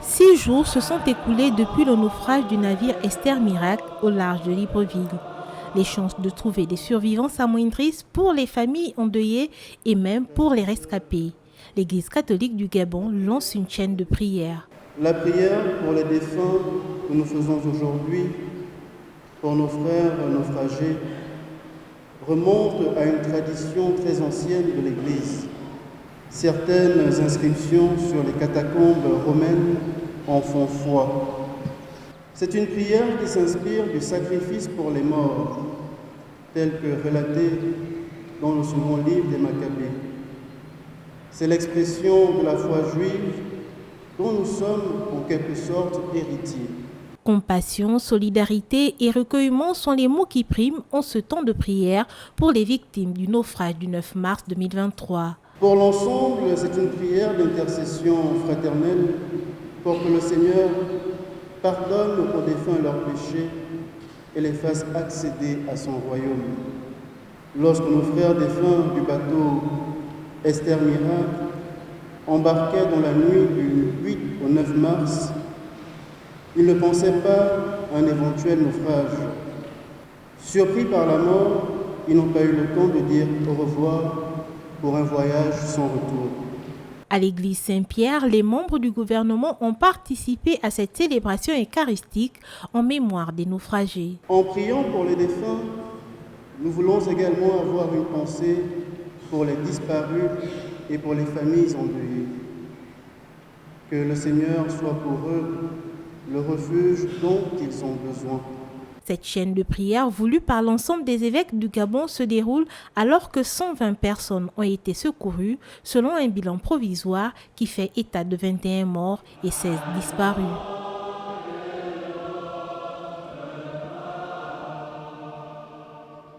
Six jours se sont écoulés depuis le naufrage du navire Esther Miracle au large de Libreville. Les chances de trouver des survivants s'amoindrissent pour les familles endeuillées et même pour les rescapés. L'Église catholique du Gabon lance une chaîne de prières. La prière pour les défunts que nous faisons aujourd'hui, pour nos frères naufragés, remonte à une tradition très ancienne de l'Église. Certaines inscriptions sur les catacombes romaines en font foi. C'est une prière qui s'inspire du sacrifice pour les morts, tel que relaté dans le second livre des Maccabées. C'est l'expression de la foi juive dont nous sommes en quelque sorte héritiers. Compassion, solidarité et recueillement sont les mots qui priment en ce temps de prière pour les victimes du naufrage du 9 mars 2023. Pour l'ensemble, c'est une prière d'intercession fraternelle pour que le Seigneur pardonne aux défunts leurs péchés et les fasse accéder à son royaume. Lorsque nos frères défunts du bateau Esther Miracle embarquaient dans la nuit du 8 au 9 mars, ils ne pensaient pas à un éventuel naufrage. Surpris par la mort, ils n'ont pas eu le temps de dire au revoir pour un voyage sans retour. À l'église Saint-Pierre, les membres du gouvernement ont participé à cette célébration eucharistique en mémoire des naufragés. En priant pour les défunts, nous voulons également avoir une pensée pour les disparus et pour les familles endeuillées. Que le Seigneur soit pour eux le refuge dont ils ont besoin. Cette chaîne de prière voulue par l'ensemble des évêques du Gabon se déroule alors que 120 personnes ont été secourues selon un bilan provisoire qui fait état de 21 morts et 16 disparus.